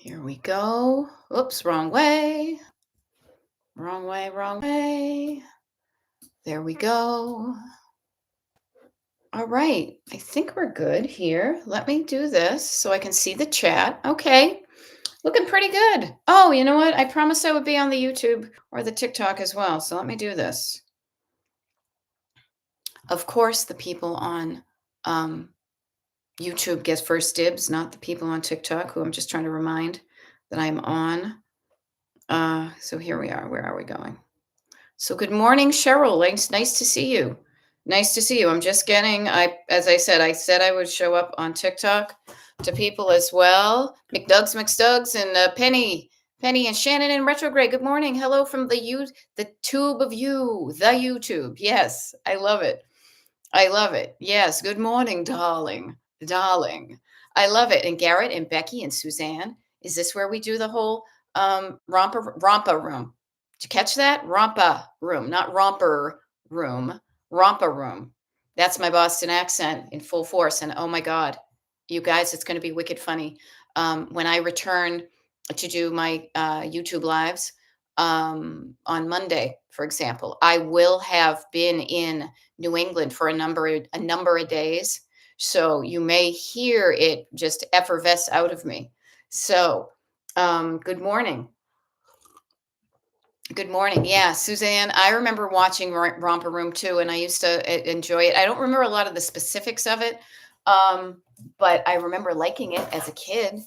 Here we go. Oops, wrong way. Wrong way, wrong way. There we go. All right. I think we're good here. Let me do this so I can see the chat. Okay. Looking pretty good. Oh, you know what? I promised I would be on the YouTube or the TikTok as well. So let me do this. Of course, the people on um, YouTube get first dibs, not the people on TikTok, who I'm just trying to remind that I'm on. So here we are. Where are we going? So good morning, Cheryl. Nice to see you. Nice to see you. I'm just getting, as I said I would show up on TikTok to people as well. McDugs, and Penny and Shannon in retrograde. Good morning. Hello from the tube of you, the YouTube. Yes, I love it. I love it. Yes. Good morning, darling. Darling. I love it. And Garrett and Becky and Suzanne. Is this where we do the whole romper room? Did you catch that? Rompa room, not romper room. Rompa room. That's my Boston accent in full force. And oh my God, you guys, it's going to be wicked funny. When I return to do my YouTube lives on Monday, for example, I will have been in New England for a number of days. So you may hear it just effervesce out of me. So, good morning. Good morning. Yeah, Suzanne, I remember watching Romper Room too, and I used to enjoy it. I don't remember a lot of the specifics of it, but I remember liking it as a kid.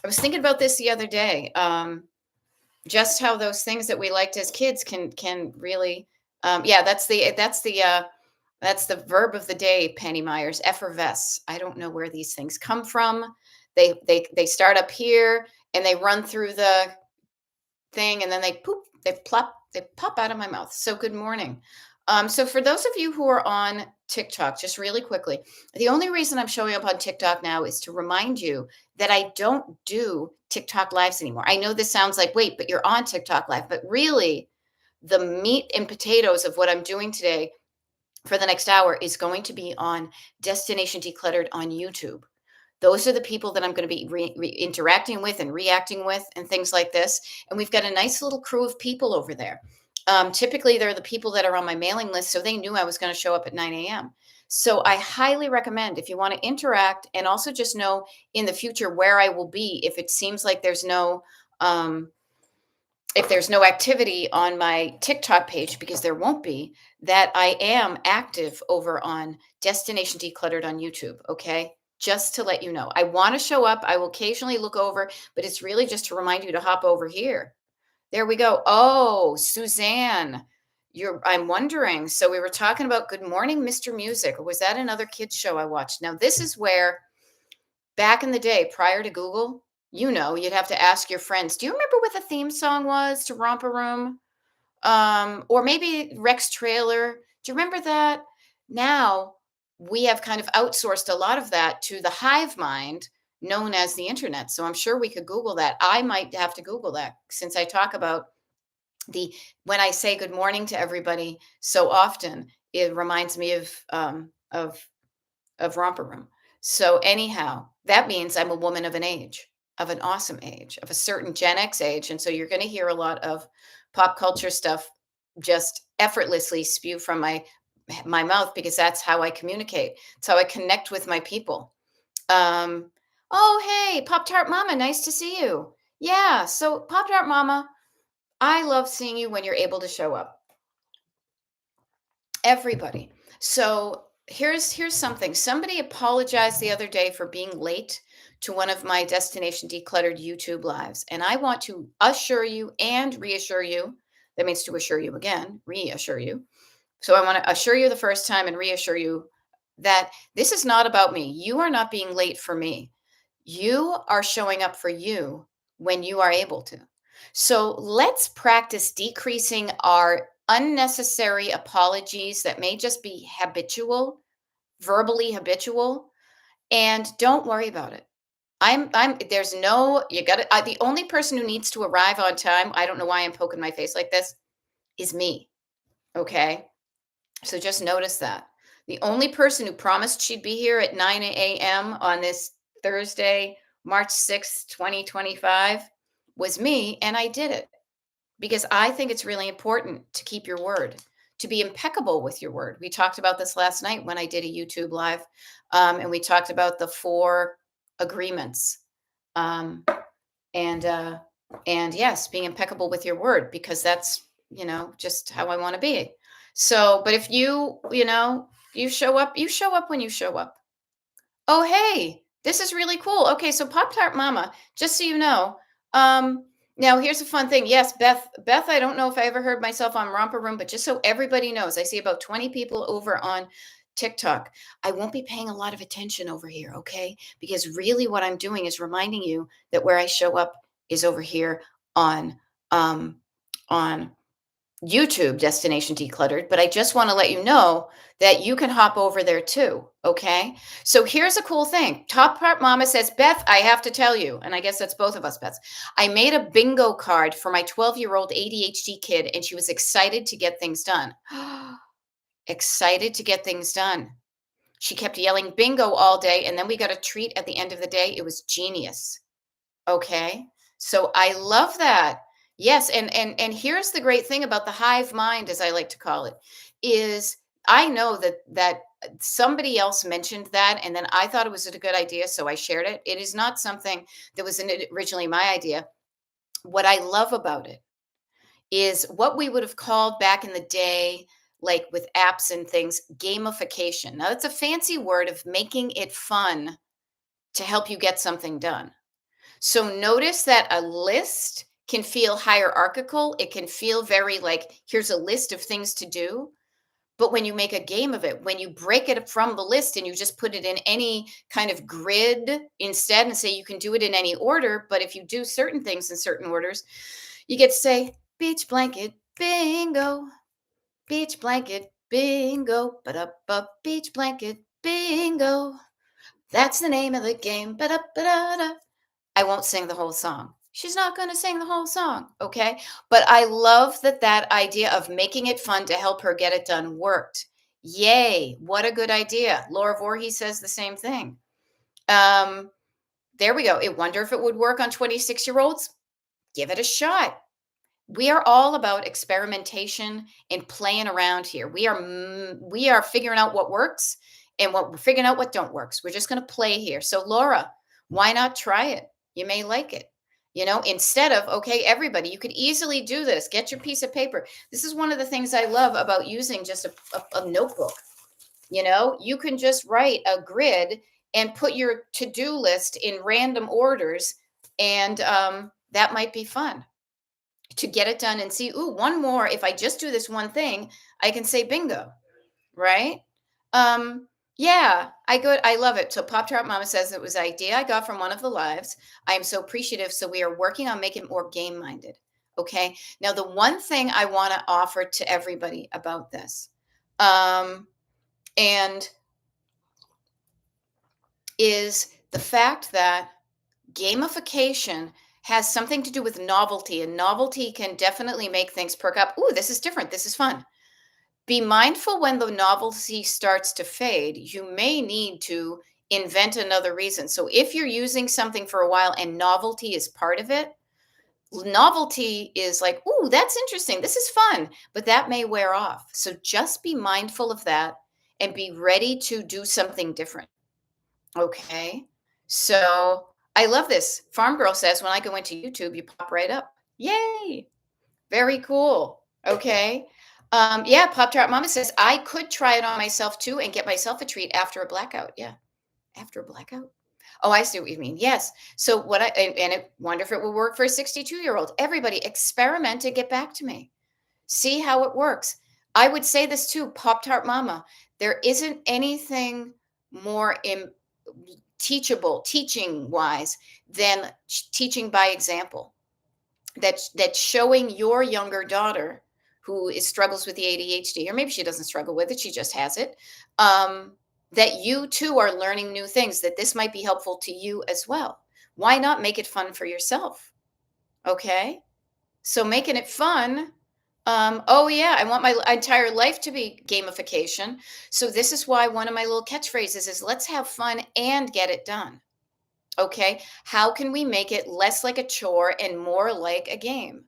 I was thinking about this the other day. Just how those things that we liked as kids can really, yeah, that's the verb of the day, Penny Myers, effervesce. I don't know where these things come from. They start up here and they run through the thing and then they poop, they pop out of my mouth. So good morning. So for those of you who are on TikTok, just really quickly, the only reason I'm showing up on TikTok now is to remind you that I don't do TikTok lives anymore. I know this sounds like, wait, but you're on TikTok live, but really the meat and potatoes of what I'm doing today for the next hour is going to be on Destination Decluttered on YouTube. Those are the people that I'm going to be interacting with and reacting with and things like this. And we've got a nice little crew of people over there. Typically, they're the people that are on my mailing list, so they knew I was going to show up at 9 a.m. So I highly recommend, if you want to interact and also just know in the future where I will be if it seems like um, if there's no activity on my TikTok page, because there won't be, that I am active over on Destination Decluttered on YouTube. Okay. Just to let you know, I want to show up. I will occasionally look over, but it's really just to remind you to hop over here. There we go. Oh, Suzanne, I'm wondering. So we were talking about Good Morning, Mr. Music. Or was that another kids show I watched? Now, this is where back in the day, prior to Google, you'd have to ask your friends, do you remember what the theme song was to Romper Room? Or maybe Rex Trailer. Do you remember that? Now we have kind of outsourced a lot of that to the hive mind known as the internet. So I'm sure we could Google that. I might have to Google that since I talk about the when I say good morning to everybody so often, it reminds me of Romper Room. So anyhow, that means I'm a woman of an age, of an awesome age, of a certain Gen X age. And so you're going to hear a lot of pop culture stuff just effortlessly spew from my mouth because that's how I communicate. It's how I connect with my people. Um, oh, hey, Pop Tart Mama, nice to see you. Yeah, so Pop Tart Mama, I love seeing you when you're able to show up. Everybody. So here's something. Somebody apologized the other day for being late to one of my Destination Decluttered YouTube lives. And I want to assure you and reassure you. That means to assure you again, reassure you. So I want to assure you the first time and reassure you that this is not about me. You are not being late for me. You are showing up for you when you are able to. So let's practice decreasing our unnecessary apologies that may just be habitual, verbally habitual, and don't worry about it. There's no, you got to, the only person who needs to arrive on time, I don't know why I'm poking my face like this, is me. Okay. So just notice that. The only person who promised she'd be here at 9 a.m. on this Thursday March 6th, 2025 was me, and I did it because I think it's really important to keep your word, to be impeccable with your word. We talked about this last night when I did a YouTube live, and we talked about the four agreements. Um, and yes, being impeccable with your word because that's just how I want to be. So, but if you show up, you show up when you show up. Oh, hey, this is really cool. Okay, so Pop Tart Mama, just so you know, now here's a fun thing. Yes, Beth, I don't know if I ever heard myself on Romper Room, but just so everybody knows, I see about 20 people over on TikTok. I won't be paying a lot of attention over here, okay? Because really what I'm doing is reminding you that where I show up is over here on um on YouTube, Destination Decluttered, but I just want to let you know that you can hop over there too. Okay. So here's a cool thing. Top Part Mama says, Beth, I have to tell you, and I guess that's both of us, Beth. I made a bingo card for my 12-year-old ADHD kid, and she was excited to get things done. Excited to get things done. She kept yelling bingo all day, and then we got a treat at the end of the day. It was genius. Okay. So I love that. Yes, and here's the great thing about the hive mind, as I like to call it, is I know that somebody else mentioned that, and then I thought it was a good idea, so I shared it. It is not something that was originally my idea. What I love about it is what we would have called back in the day, like with apps and things, gamification. Now, it's a fancy word of making it fun to help you get something done. So notice that a list can feel hierarchical. It can feel very like, here's a list of things to do. But when you make a game of it, when you break it from the list and you just put it in any kind of grid instead and say you can do it in any order, but if you do certain things in certain orders, you get to say beach blanket bingo, beach blanket bingo, but up beach blanket bingo. That's the name of the game. Ba-da-ba-da-da. I won't sing the whole song. She's not going to sing the whole song, okay? But I love that idea of making it fun to help her get it done worked. Yay, what a good idea. Laura Voorhees says the same thing. Um, there we go. I wonder if it would work on 26-year-olds. Give it a shot. We are all about experimentation and playing around here. We are figuring out what works and we're figuring out what don't works. We're just going to play here. So Laura, why not try it? You may like it. Instead of, okay, everybody, you could easily do this. Get your piece of paper. This is one of the things I love about using just a notebook. You can just write a grid and put your to-do list in random orders, and that might be fun to get it done and see, ooh, one more. If I just do this one thing, I can say bingo, right? Yeah, I love it. So Pop Tart Mama says it was an idea I got from one of the lives. I am so appreciative. So we are working on making it more game minded. Okay. Now, the one thing I want to offer to everybody about this, and is the fact that gamification has something to do with novelty, and novelty can definitely make things perk up. Ooh, this is different. This is fun. Be mindful when the novelty starts to fade. You may need to invent another reason. So if you're using something for a while and novelty is part of it, novelty is like, ooh, that's interesting. This is fun, but that may wear off. So just be mindful of that and be ready to do something different. Okay. So I love this. Farm Girl says when I go into YouTube, you pop right up. Yay. Very cool. Okay. Yeah, Pop Tart Mama says I could try it on myself too and get myself a treat after a blackout. Yeah. After a blackout. Oh, I see what you mean. Yes. So and I wonder if it will work for a 62-year-old. Everybody experiment and get back to me. See how it works. I would say this too, Pop Tart Mama. There isn't anything more teachable, teaching wise, than teaching by example. That's showing your younger daughter who struggles with the ADHD, or maybe she doesn't struggle with it, she just has it. That you too are learning new things, that this might be helpful to you as well. Why not make it fun for yourself? Okay. So making it fun. Oh yeah, I want my entire life to be gamification. So this is why one of my little catchphrases is let's have fun and get it done. Okay. How can we make it less like a chore and more like a game?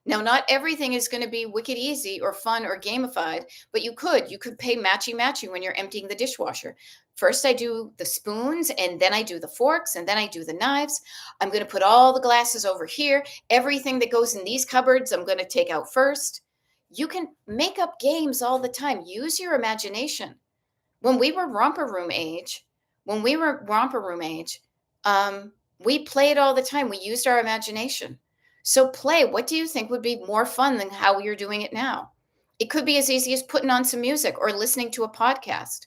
Now, not everything is going to be wicked easy or fun or gamified, but you could pay matchy when you're emptying the dishwasher. First, I do the spoons, and then I do the forks, and then I do the knives. I'm going to put all the glasses over here. Everything that goes in these cupboards, I'm going to take out first. You can make up games all the time. Use your imagination. When we were romper room age, when we were romper room age, we played all the time. We used our imagination. So play. What do you think would be more fun than how you're doing it now? It could be as easy as putting on some music or listening to a podcast.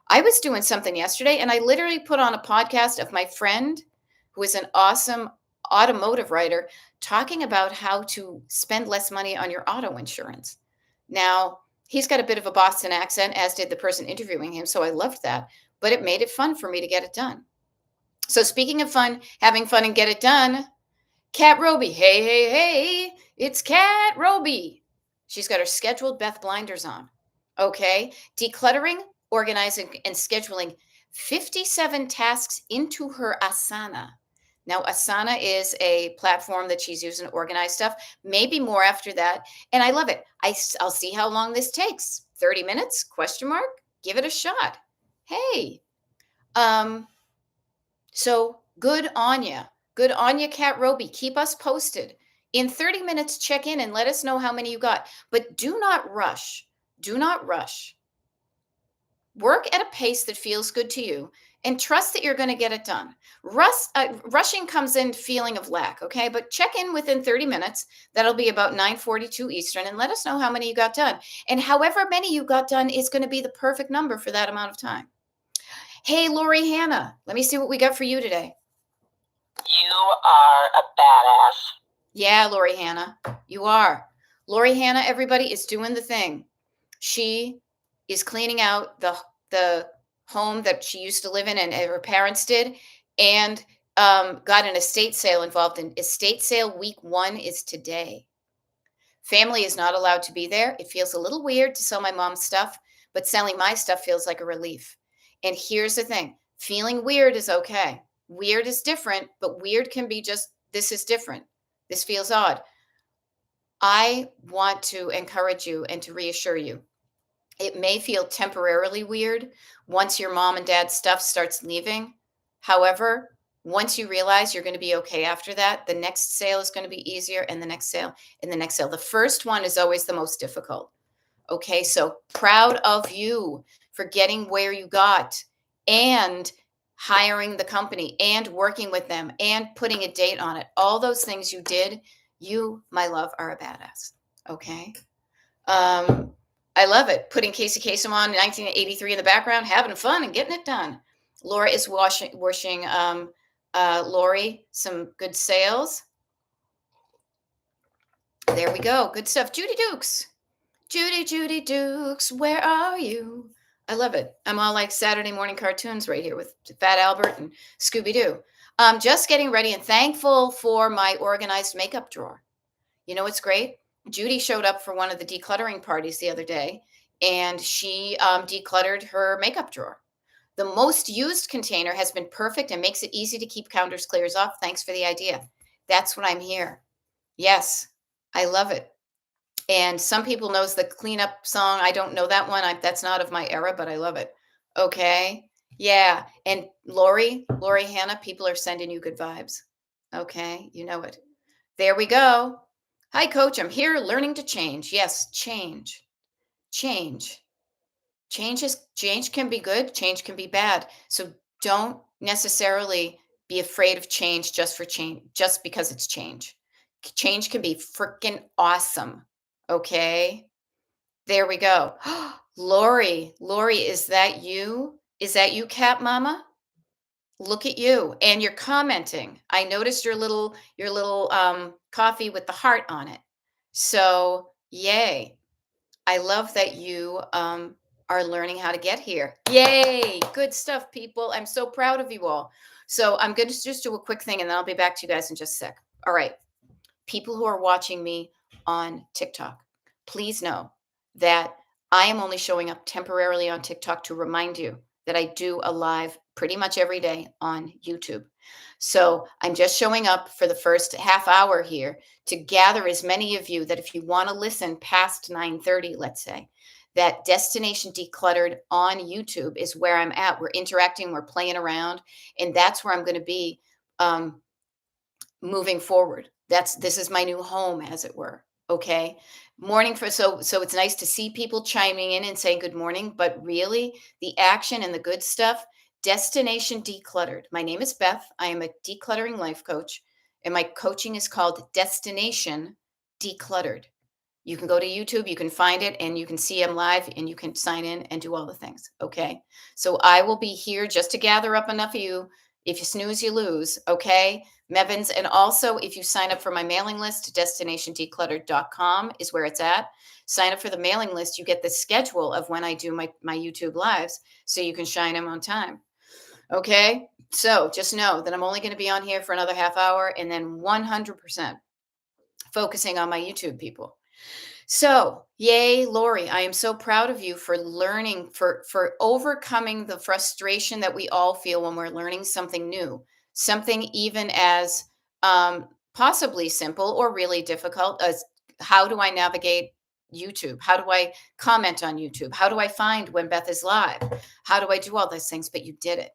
I was doing something yesterday and I literally put on a podcast of my friend who is an awesome automotive writer talking about how to spend less money on your auto insurance. Now, he's got a bit of a Boston accent, as did the person interviewing him. So I loved that, but it made it fun for me to get it done. So, speaking of fun, having fun and get it done, Kat Roby. Hey, hey, hey, it's Kat Roby. She's got her scheduled Beth blinders on. Okay. Decluttering, organizing, and scheduling 57 tasks into her Asana. Now, Asana is a platform that she's using to organize stuff, maybe more after that. And I love it. I'll see how long this takes. 30 minutes? Question mark. Give it a shot. Hey, um, so good on you. Good on you, Kat Roby. Keep us posted. In 30 minutes, check in and let us know how many you got. But do not rush. Do not rush. Work at a pace that feels good to you and trust that you're going to get it done. Rushing comes in feeling of lack, okay? But check in within 30 minutes. That'll be about 9:42 Eastern, and let us know how many you got done. And however many you got done is going to be the perfect number for that amount of time. Hey, Lori Hannah, let me see what we got for you today. You are a badass. Yeah, Lori Hannah, you are. Lori Hannah, everybody, is doing the thing. She is cleaning out the home that she used to live in and her parents did, and got an estate sale involved. In estate sale week 1 is today. Family is not allowed to be there. It feels a little weird to sell my mom's stuff, but selling my stuff feels like a relief. And here's the thing, feeling weird is okay. Weird is different, but weird can be just, this is different. This feels odd. I want to encourage you and to reassure you. It may feel temporarily weird once your mom and dad's stuff starts leaving. However, once you realize you're going to be okay after that, the next sale is going to be easier, and the next sale, and the next sale. The first one is always the most difficult. Okay, so proud of you for getting where you got and hiring the company and working with them and putting a date on it. All those things you did, you, my love, are a badass. Okay. I love it. Putting Casey Kasem on 1983 in the background, having fun and getting it done. Laura is wishing Lori some good sales. There we go. Good stuff. Judy Dukes. Judy Dukes, where are you? I love it. I'm all like Saturday morning cartoons right here with Fat Albert and Scooby Doo. Just getting ready and thankful for my organized makeup drawer. You know what's great? Judy showed up for one of the decluttering parties the other day, and she decluttered her makeup drawer. The most used container has been perfect and makes it easy to keep counters clears off. Thanks for the idea. That's what I'm here. Yes, I love it. And some people knows the cleanup song. I don't know that one. That's not of my era, but I love it. Okay. Yeah. And Lori Hannah, people are sending you good vibes. Okay. You know it. There we go. Hi, coach. I'm here learning to change. Yes, change. Change. Change can be good, change can be bad. So don't necessarily be afraid of change just for change, just because it's change. Change can be freaking awesome. Okay. There we go. Lori, is that you? Is that you, Cat Mama? Look at you. And you're commenting. I noticed your little coffee with the heart on it. So yay. I love that you are learning how to get here. Yay. Good stuff, people. I'm so proud of you all. So I'm going to just do a quick thing and then I'll be back to you guys in just a sec. All right. People who are watching me on TikTok, please know that I am only showing up temporarily on TikTok to remind you that I do a live pretty much every day on YouTube. So I'm just showing up for the first half hour here to gather as many of you that if you want to listen past 9:30, let's say, that Destination Decluttered on YouTube is where I'm at. We're interacting, we're playing around, and that's where I'm going to be um, moving forward. This is my new home, as it were. Okay. Morning for so it's nice to see people chiming in and saying good morning, but really the action and the good stuff. Destination Decluttered. My name is Beth. I am a decluttering life coach, and my coaching is called Destination Decluttered. You can go to YouTube, you can find it, and you can see I'm live, and you can sign in and do all the things. Okay. So I will be here just to gather up enough of you. If you snooze, you lose. Okay. Mevins. And also, if you sign up for my mailing list, destinationdecluttered.com is where it's at. Sign up for the mailing list. You get the schedule of when I do my YouTube lives so you can shine them on time. Okay. So just know that I'm only going to be on here for another half hour and then 100% focusing on my YouTube people. So, yay, Lori, I am so proud of you for learning, for overcoming the frustration that we all feel when we're learning something new, something even as possibly simple or really difficult as how do I navigate YouTube? How do I comment on YouTube? How do I find when Beth is live? How do I do all those things? But you did it.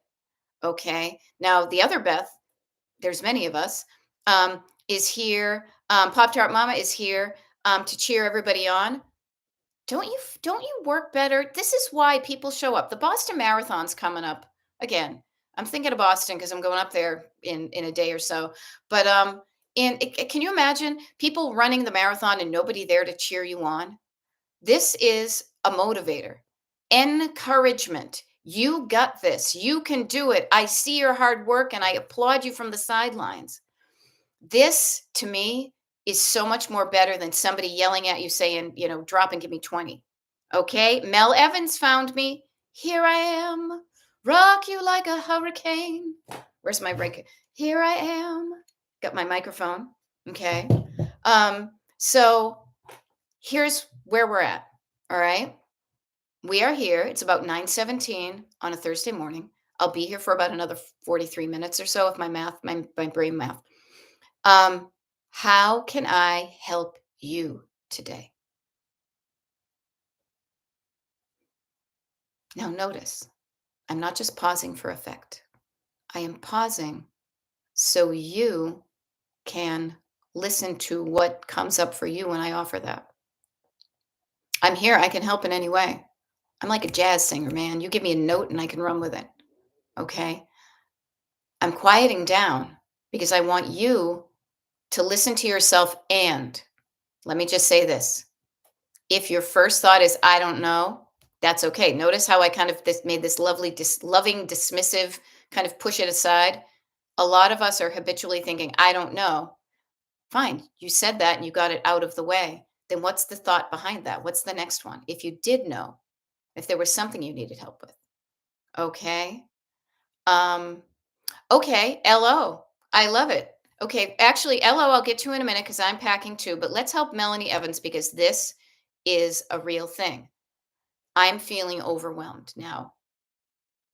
Okay. Now, the other Beth, there's many of us, is here. Pop Tart Mama is here to cheer everybody on. Don't you work better? This is why people show up. The Boston Marathon's coming up again. I'm thinking of Boston because I'm going up there in a day or so. But can you imagine people running the marathon and nobody there to cheer you on? This is a motivator, encouragement. You got this. You can do it. I see your hard work and I applaud you from the sidelines. This to me is so much more better than somebody yelling at you saying, drop and give me 20. Okay. Mel Evans found me. Here I am. Rock you like a hurricane. Where's my break? Here I am. Got my microphone. Okay. So here's where we're at. All right. We are here. It's about 9:17 on a Thursday morning. I'll be here for about another 43 minutes or so if my brain math. How can I help you today? Now, notice, I'm not just pausing for effect. I am pausing so you can listen to what comes up for you when I offer that. I'm here. I can help in any way. I'm like a jazz singer, man. You give me a note and I can run with it. Okay. I'm quieting down because I want you to listen to yourself. And let me just say this. If your first thought is, I don't know, that's okay. Notice how I kind of made this lovely, loving, dismissive kind of push it aside. A lot of us are habitually thinking, I don't know. Fine. You said that and you got it out of the way. Then what's the thought behind that? What's the next one? If you did know, if there was something you needed help with. Okay. Um, okay. LO. I love it. Okay. Actually, LO, I'll get to in a minute because I'm packing too, but let's help Melanie Evans because this is a real thing. I'm feeling overwhelmed now.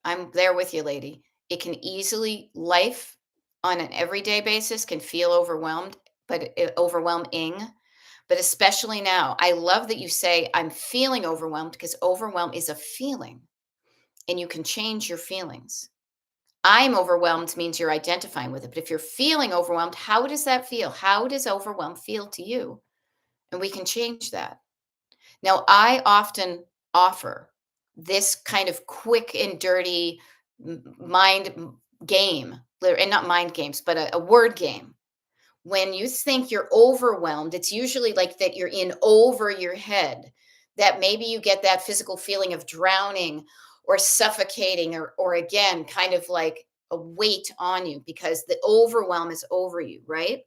I'm there with you, lady. It can easily, life on an everyday basis can feel overwhelmed, but overwhelming. But especially now, I love that you say, I'm feeling overwhelmed because overwhelm is a feeling and you can change your feelings. I'm overwhelmed means you're identifying with it. But if you're feeling overwhelmed, how does that feel? How does overwhelm feel to you? And we can change that. Now, I often offer this kind of quick and dirty mind game, and not mind games, but a word game. When you think you're overwhelmed, it's usually like that you're in over your head, that maybe you get that physical feeling of drowning or suffocating, or again, kind of like a weight on you because the overwhelm is over you, right?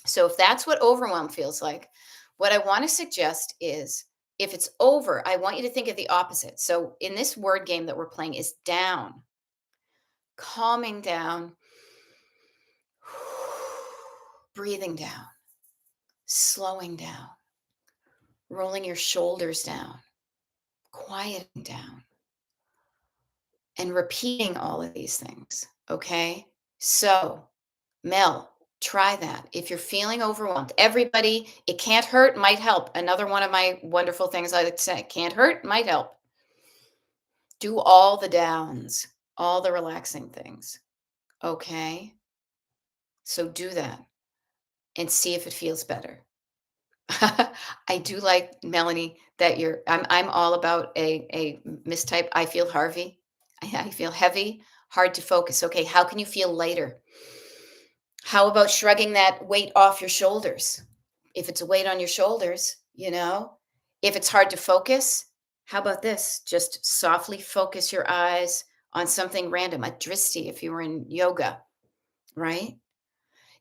So if that's what overwhelm feels like, what I want to suggest is if it's over, I want you to think of the opposite. So in this word game that we're playing is down, calming down, breathing down, slowing down, rolling your shoulders down, quieting down, and repeating all of these things. Okay. So, Mel, try that. If you're feeling overwhelmed, everybody, it can't hurt, might help. Another one of my wonderful things I like to say, can't hurt, might help. Do all the downs, all the relaxing things. Okay. So do that and see if it feels better. I do like, Melanie, that I'm all about a mistype. I feel Harvey. I feel heavy, hard to focus. Okay, how can you feel lighter? How about shrugging that weight off your shoulders? If it's a weight on your shoulders, if it's hard to focus, how about this? Just softly focus your eyes on something random, a dristi if you were in yoga, right?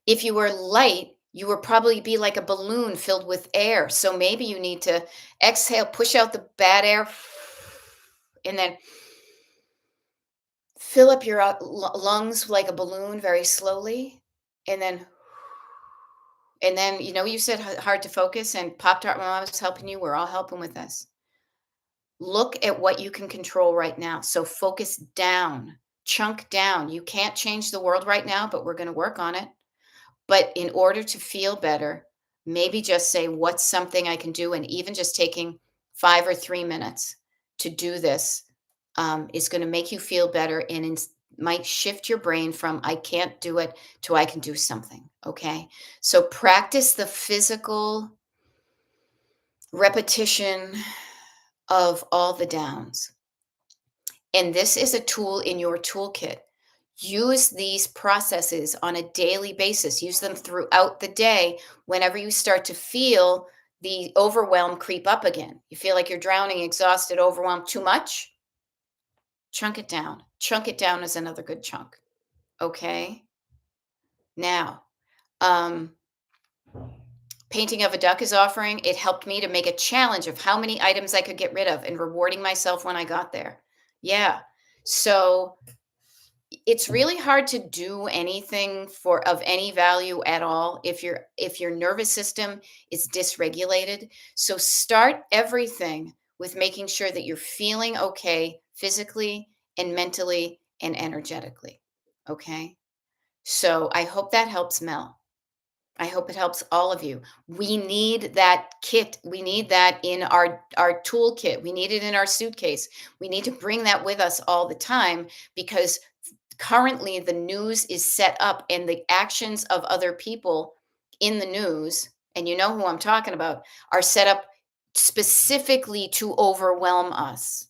If you were light, you would probably be like a balloon filled with air. So maybe you need to exhale, push out the bad air, and then fill up your lungs like a balloon very slowly. And then, you said hard to focus, and Pop Tart Mom is helping you. We're all helping with this. Look at what you can control right now. So focus down, chunk down. You can't change the world right now, but we're going to work on it. But in order to feel better, maybe just say, what's something I can do? And even just taking 5 or 3 minutes to do this is going to make you feel better and might shift your brain from I can't do it to I can do something. Okay. So practice the physical repetition of all the downs. And this is a tool in your toolkit. Use these processes on a daily basis. Use them throughout the day whenever you start to feel the overwhelm creep up again. You feel like you're drowning, exhausted, overwhelmed too much. Chunk it down. Chunk it down is another good chunk. Okay. Now, um, Painting of a Duck is offering. It helped me to make a challenge of how many items I could get rid of and rewarding myself when I got there. Yeah. So it's really hard to do anything for of any value at all if your nervous system is dysregulated. So start everything with making sure that you're feeling okay physically and mentally and energetically. Okay? So I hope that helps, Mel. I hope it helps all of you. We need that kit. We need that in our toolkit. We need it in our suitcase. We need to bring that with us all the time because currently the news is set up and the actions of other people in the news, and you know who I'm talking about, are set up specifically to overwhelm us.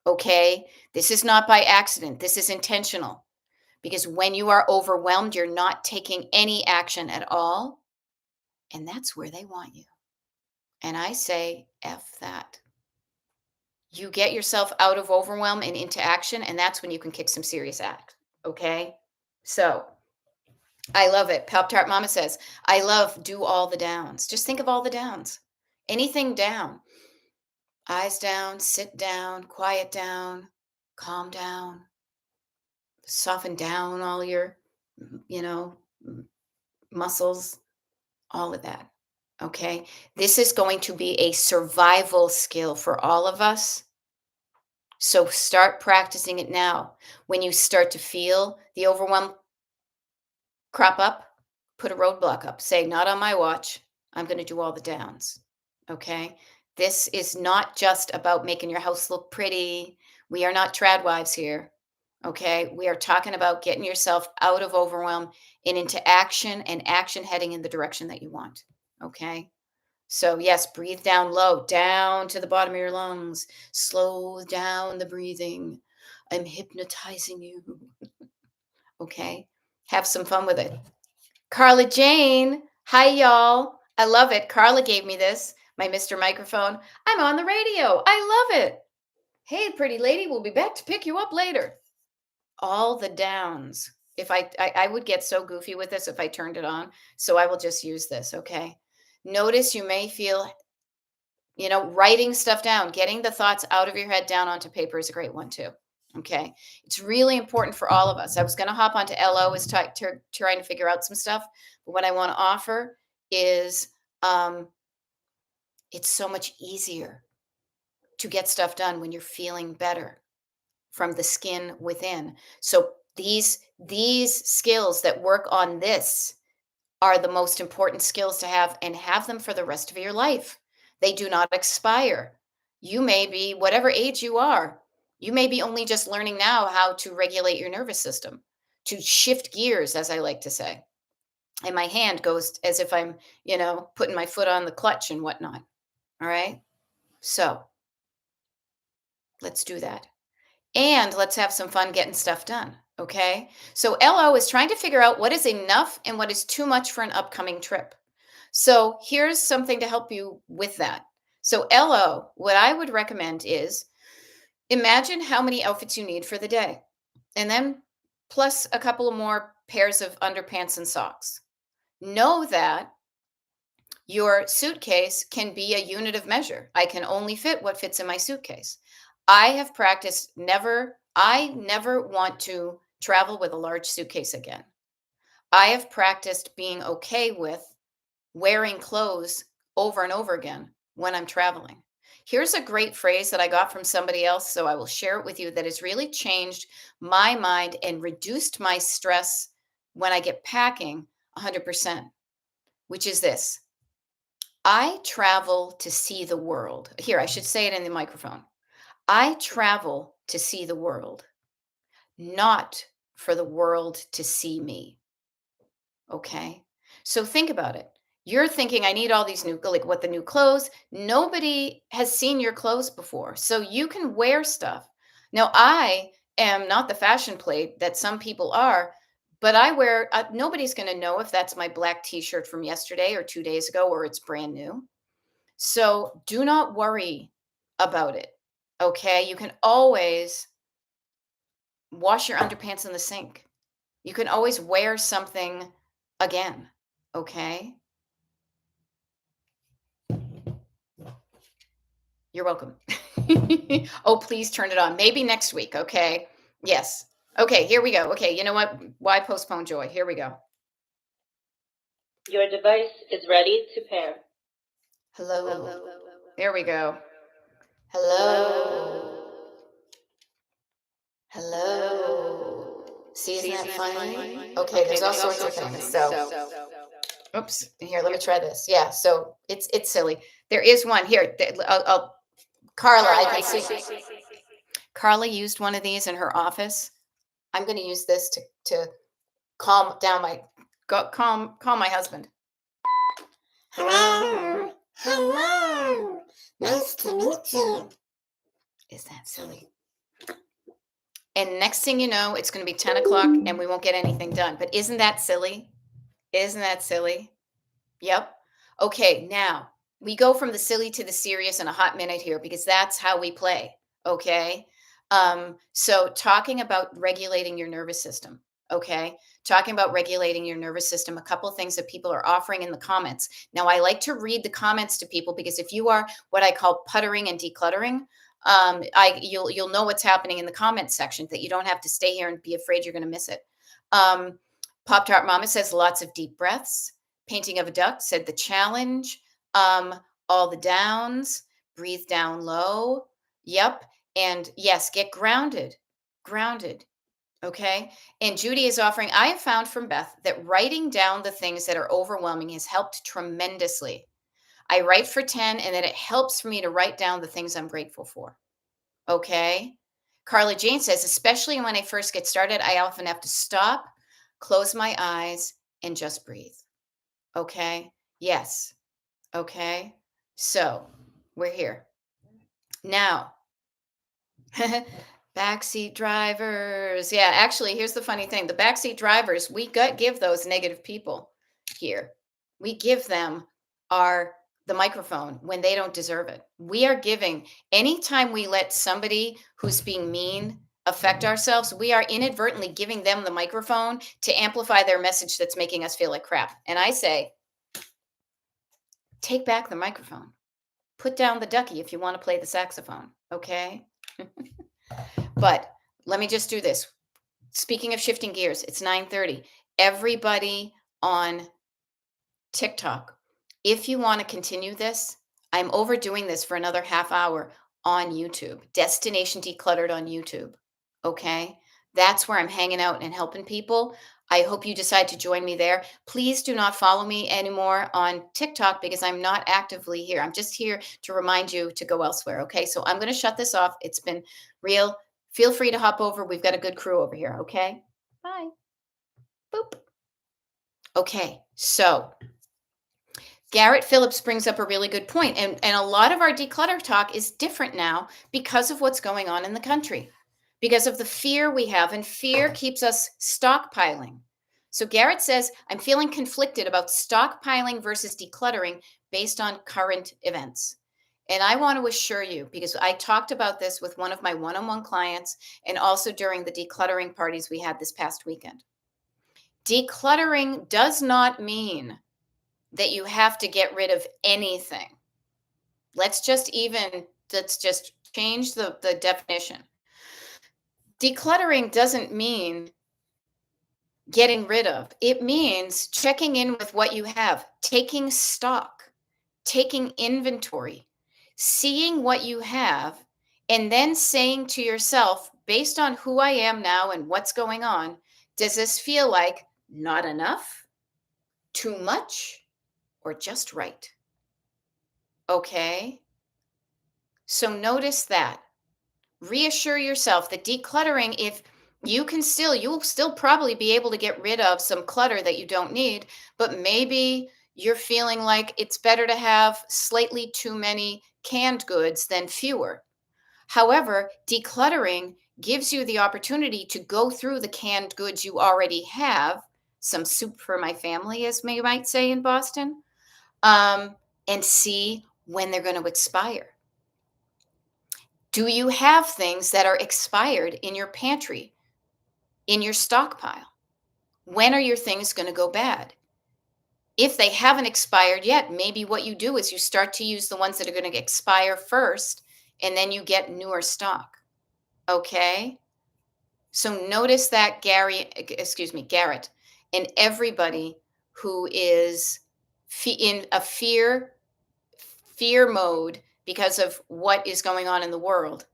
Okay? This is not by accident. This is intentional because when you are overwhelmed, you're not taking any action at all. And that's where they want you. And I say, F that. You get yourself out of overwhelm and into action, and that's when you can kick some serious act. Okay? So I love it. Pop Tart Mama says, I love do all the downs. Just think of all the downs. Anything down. Eyes down, sit down, quiet down, calm down, soften down all your, you know, muscles, all of that. Okay. This is going to be a survival skill for all of us. So start practicing it now. When you start to feel the overwhelm crop up, put a roadblock up. Say, not on my watch. I'm going to do all the downs. Okay. This is not just about making your house look pretty. We are not trad wives here. Okay. We are talking about getting yourself out of overwhelm and into action and action heading in the direction that you want. Okay. So, yes, breathe down low, down to the bottom of your lungs. Slow down the breathing. I'm hypnotizing you. Okay. Have some fun with it. Carla Jane. Hi, y'all. I love it. Carla gave me this, my Mr. Microphone. I'm on the radio. I love it. Hey, pretty lady, we'll be back to pick you up later. All the downs. If I would get so goofy with this if I turned it on. So I will just use this. Okay. Notice you may feel, writing stuff down, getting the thoughts out of your head down onto paper is a great one too. Okay. It's really important for all of us. I was going to hop onto LO, was trying to figure out some stuff. But what I want to offer is it's so much easier to get stuff done when you're feeling better from the skin within. So these skills that work on this are the most important skills to have, and have them for the rest of your life. They do not expire. You may be whatever age you are. You may be only just learning now how to regulate your nervous system, to shift gears, as I like to say. And my hand goes as if I'm, putting my foot on the clutch and whatnot. All right. So let's do that. And let's have some fun getting stuff done. Okay. So LO is trying to figure out what is enough and what is too much for an upcoming trip. So here's something to help you with that. So, LO, what I would recommend is imagine how many outfits you need for the day, and then plus a couple of more pairs of underpants and socks. Know that your suitcase can be a unit of measure. I can only fit what fits in my suitcase. I have practiced I never want to travel with a large suitcase again. I have practiced being okay with wearing clothes over and over again when I'm traveling. Here's a great phrase that I got from somebody else, so I will share it with you, that has really changed my mind and reduced my stress when I get packing 100%, which is this: I travel to see the world. Here, I should say it in the microphone. I travel to see the world, not for the world to see me. Okay. So think about it. You're thinking, I need all these new, like what the new clothes. Nobody has seen your clothes before. So you can wear stuff. Now, I am not the fashion plate that some people are, but I wear, nobody's going to know if that's my black t shirt from yesterday or 2 days ago or it's brand new. So do not worry about it. Okay. You can always wash your underpants in the sink. You can always wear something again. Okay. You're welcome. Oh, please turn it on. Maybe next week. Okay. Yes. Okay. Here we go. Okay. You know what? Why postpone joy? Here we go. Your device is ready to pair. Hello. There we go. Hello. Hello. See, isn't that funny? Okay. There's all sorts of things. So, oops. Here, let me try this. Yeah. So it's silly. There is one here. Carla, I can see. Carla used one of these in her office. I'm going to use this to calm down calm my husband. Hello. Hello. Nice to meet you. Is that silly? And next thing you know, it's going to be 10 o'clock and we won't get anything done. But isn't that silly? Isn't that silly? Yep. Okay, now we go from the silly to the serious in a hot minute here because that's how we play. Okay. So talking about regulating your nervous system. Okay. Talking about regulating your nervous system, a couple of things that people are offering in the comments. Now, I like to read the comments to people because if you are what I call puttering and decluttering, you'll know what's happening in the comments section, that you don't have to stay here and be afraid you're going to miss it. Pop Tart Mama says lots of deep breaths. Painting of a Duck said the challenge, all the downs, breathe down low. Yep. And yes, get grounded. Grounded. Okay. And Judy is offering, I have found from Beth that writing down the things that are overwhelming has helped tremendously. I write for 10 and then it helps for me to write down the things I'm grateful for. Okay. Carla Jane says, especially when I first get started, I often have to stop, close my eyes, and just breathe. Okay. Yes. Okay. So we're here. Now, backseat drivers. Yeah, actually, here's the funny thing. The backseat drivers, we give those negative people here. We give them the microphone when they don't deserve it. We are giving, anytime we let somebody who's being mean affect ourselves, we are inadvertently giving them the microphone to amplify their message that's making us feel like crap. And I say, take back the microphone. Put down the ducky if you want to play the saxophone, okay? But let me just do this. Speaking of shifting gears, it's 9:30. Everybody on TikTok, if you want to continue this, I'm overdoing this for another half hour on YouTube. Destination Decluttered on YouTube. Okay. That's where I'm hanging out and helping people. I hope you decide to join me there. Please do not follow me anymore on TikTok because I'm not actively here. I'm just here to remind you to go elsewhere. Okay. So I'm going to shut this off. It's been real. Feel free to hop over. We've got a good crew over here. Okay. Bye. Boop. Okay. So Garrett Phillips brings up a really good point. And a lot of our declutter talk is different now because of what's going on in the country, because of the fear we have. And fear keeps us stockpiling. So Garrett says, I'm feeling conflicted about stockpiling versus decluttering based on current events. And I want to assure you, because I talked about this with one of my one on one clients and also during the decluttering parties we had this past weekend. Decluttering does not mean that you have to get rid of anything. Let's just change the definition. Decluttering doesn't mean getting rid of. It means checking in with what you have, taking stock, taking inventory, seeing what you have, and then saying to yourself, based on who I am now and what's going on, does this feel like not enough, too much, or just right? Okay. So notice that. Reassure yourself that decluttering, if you'll still probably be able to get rid of some clutter that you don't need, but maybe you're feeling like it's better to have slightly too many canned goods than fewer. However, decluttering gives you the opportunity to go through the canned goods you already have, some soup for my family, as we might say in Boston, and see when they're going to expire. Do you have things that are expired in your pantry, in your stockpile? When are your things going to go bad? If they haven't expired yet, maybe what you do is you start to use the ones that are going to expire first, and then you get newer stock. Okay? So notice that Garrett, and everybody who is in a fear mode because of what is going on in the world.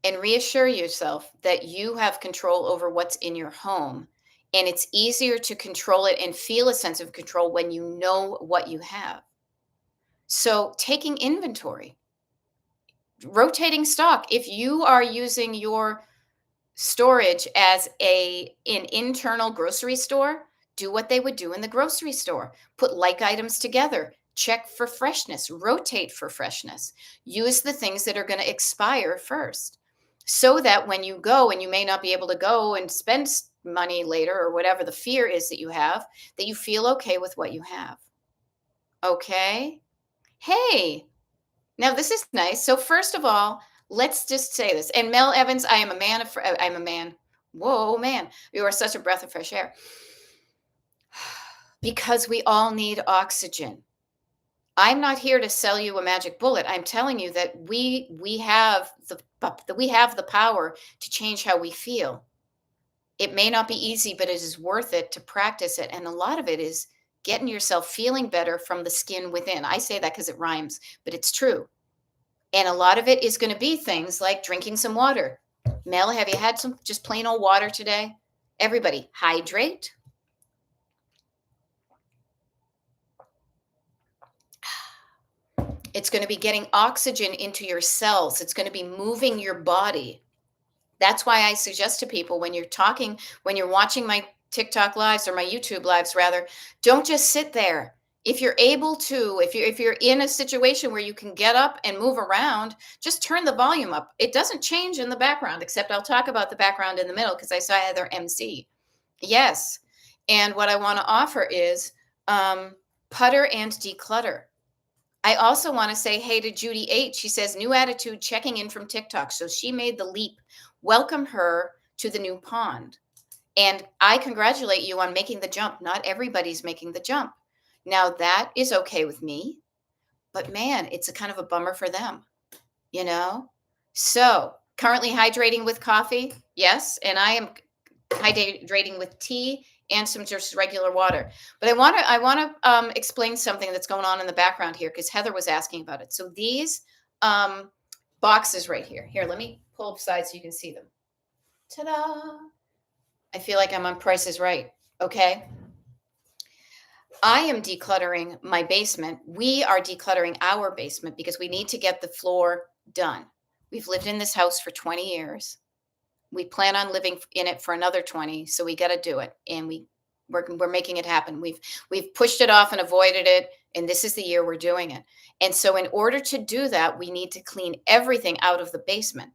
And reassure yourself that you have control over what's in your home. And it's easier to control it and feel a sense of control when you know what you have. So, taking inventory, rotating stock. If you are using your storage as an internal grocery store, do what they would do in the grocery store. Put like items together. Check for freshness. Rotate for freshness. Use the things that are going to expire first, so that when you go, and you may not be able to go and spend money later or whatever the fear is that you have, that you feel okay with what you have. Okay? Hey, now this is nice. So first of all, let's just say this. And Mel Evans, I'm a man. Whoa, man, you are such a breath of fresh air. Because we all need oxygen. I'm not here to sell you a magic bullet. I'm telling you that we have the power to change how we feel. It may not be easy, but it is worth it to practice it. And a lot of it is getting yourself feeling better from the skin within. I say that because it rhymes, but it's true. And a lot of it is going to be things like drinking some water. Mel, have you had some just plain old water today? Everybody, hydrate. It's going to be getting oxygen into your cells. It's going to be moving your body. That's why I suggest to people, when you're watching my TikTok lives, or my YouTube lives rather, don't just sit there. If you're able to, if you're in a situation where you can get up and move around, just turn the volume up. It doesn't change in the background, except I'll talk about the background in the middle because I saw Heather MC. Yes. And what I want to offer is putter and declutter. I also want to say hey to Judy H. She says, new attitude checking in from TikTok. So she made the leap. Welcome her to the new pond. And I congratulate you on making the jump. Not everybody's making the jump. Now that is okay with me, but man, it's a kind of a bummer for them, you know? So currently hydrating with coffee. Yes. And I am hydrating with tea and some just regular water. But I want to explain something that's going on in the background here, because Heather was asking about it. So these boxes right here. Here, let me pull up side so you can see them. Ta-da. I feel like I'm on Price is Right. Okay. I am decluttering my basement. We are decluttering our basement because we need to get the floor done. We've lived in this house for 20 years. We plan on living in it for another 20, so we got to do it, and we're making it happen. We've pushed it off and avoided it, and this is the year we're doing it. And so in order to do that, we need to clean everything out of the basement.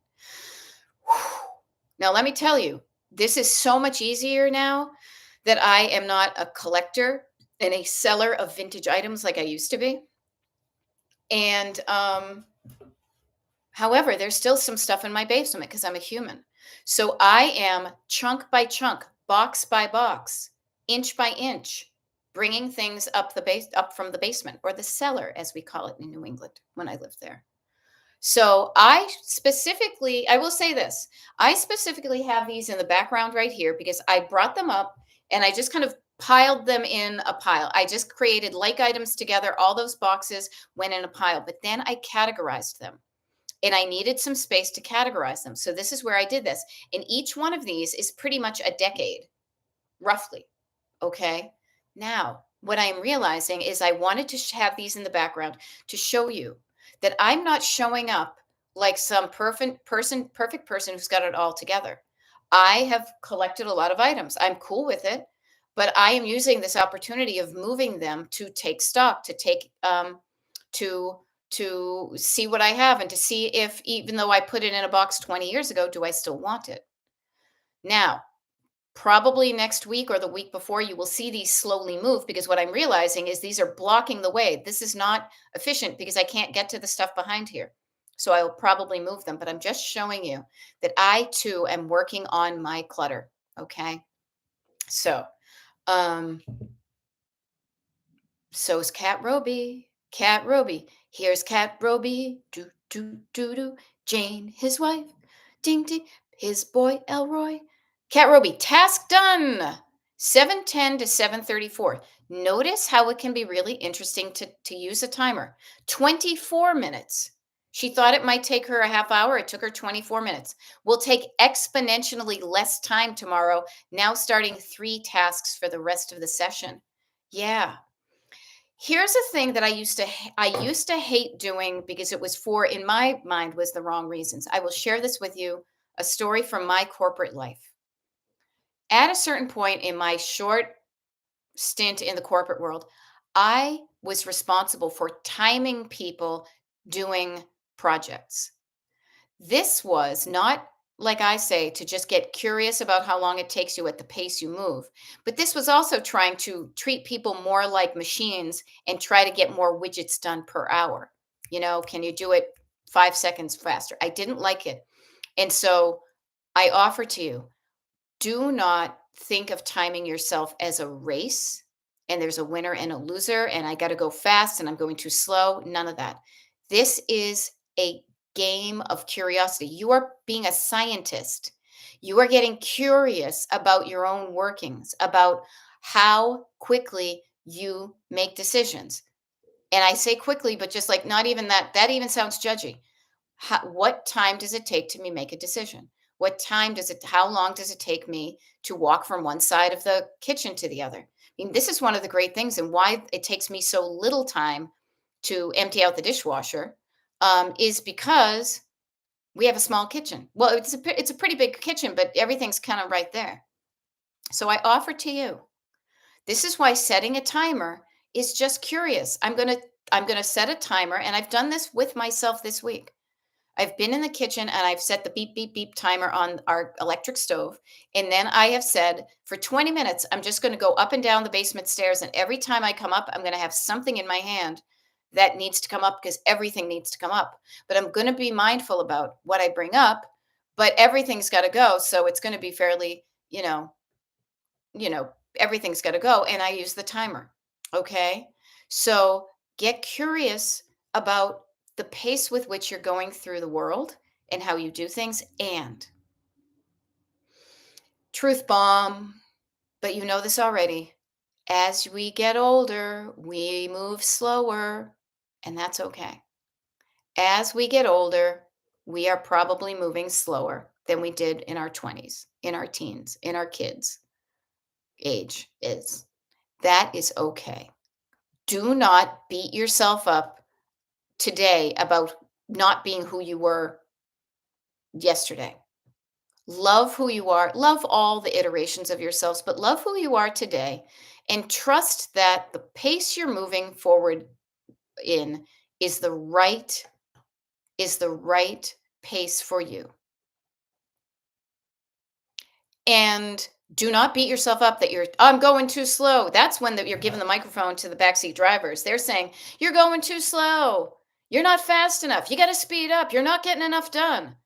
Now let me tell you, this is so much easier now that I am not a collector and a seller of vintage items like I used to be. And however, there's still some stuff in my basement because I'm a human. So I am chunk by chunk, box by box, inch by inch, bringing things up from the basement, or the cellar, as we call it in New England when I lived there. So I will say this, I specifically have these in the background right here because I brought them up and I just kind of piled them in a pile. I just created like items together. All those boxes went in a pile, but then I categorized them and I needed some space to categorize them. So this is where I did this. And each one of these is pretty much a decade, roughly. Okay. Now, what I'm realizing is I wanted to have these in the background to show you that I'm not showing up like some perfect person who's got it all together. I have collected a lot of items. I'm cool with it, but I am using this opportunity of moving them to take stock, to to see what I have and to see if, even though I put it in a box 20 years ago, do I still want it? Now, probably next week or the week before, you will see these slowly move because what I'm realizing is these are blocking the way. This is not efficient because I can't get to the stuff behind here. So I will probably move them, but I'm just showing you that I too am working on my clutter. Okay. So, um, so's Cat Roby. Cat Roby. Here's Cat Roby. Do, do, do, do. Jane, his wife. Ding, ding. His boy, Elroy. Cat Roby, task done. 7:10 to 7:34. Notice how it can be really interesting to use a timer. 24 minutes. She thought it might take her a half hour. It took her 24 minutes. We'll take exponentially less time tomorrow, now starting 3 tasks for the rest of the session. Yeah. Here's a thing that I used to hate doing because it was for, in my mind, was the wrong reasons. I will share this with you, a story from my corporate life. At a certain point in my short stint in the corporate world, I was responsible for timing people doing projects. This was not, like I say, to just get curious about how long it takes you at the pace you move, but this was also trying to treat people more like machines and try to get more widgets done per hour. Can you do it 5 seconds faster? I didn't like it. And so I offer to you, do not think of timing yourself as a race and there's a winner and a loser and I got to go fast and I'm going too slow. None of that. This is a game of curiosity. You are being a scientist. You are getting curious about your own workings, about how quickly you make decisions. And I say quickly, but just like not even that even sounds judgy. What time does it take to me make a decision? How long does it take me to walk from one side of the kitchen to the other? I mean, this is one of the great things and why it takes me so little time to empty out the dishwasher, is because we have a small kitchen. Well, it's a pretty big kitchen, but everything's kind of right there. So I offer to you, this is why setting a timer is just curious. I'm going to set a timer, and I've done this with myself this week. I've been in the kitchen and I've set the beep, beep, beep timer on our electric stove. And then I have said for 20 minutes, I'm just going to go up and down the basement stairs. And every time I come up, I'm going to have something in my hand that needs to come up because everything needs to come up. But I'm going to be mindful about what I bring up, but everything's got to go. So it's going to be fairly, you know, everything's got to go. And I use the timer. Okay. So get curious about the pace with which you're going through the world and how you do things. And truth bomb, but you know this already. As we get older, we move slower, and that's okay. As we get older, we are probably moving slower. than we did in our 20s, in our teens, in our kids' age is. That is okay. Do not beat yourself up today about not being who you were yesterday. Love who you are. Love all the iterations of yourselves, but love who you are today and trust that the pace you're moving forward in is the right pace for you. And do not beat yourself up that I'm going too slow. That's when you're giving the microphone to the backseat drivers. They're saying, you're going too slow. You're not fast enough. You got to speed up. You're not getting enough done.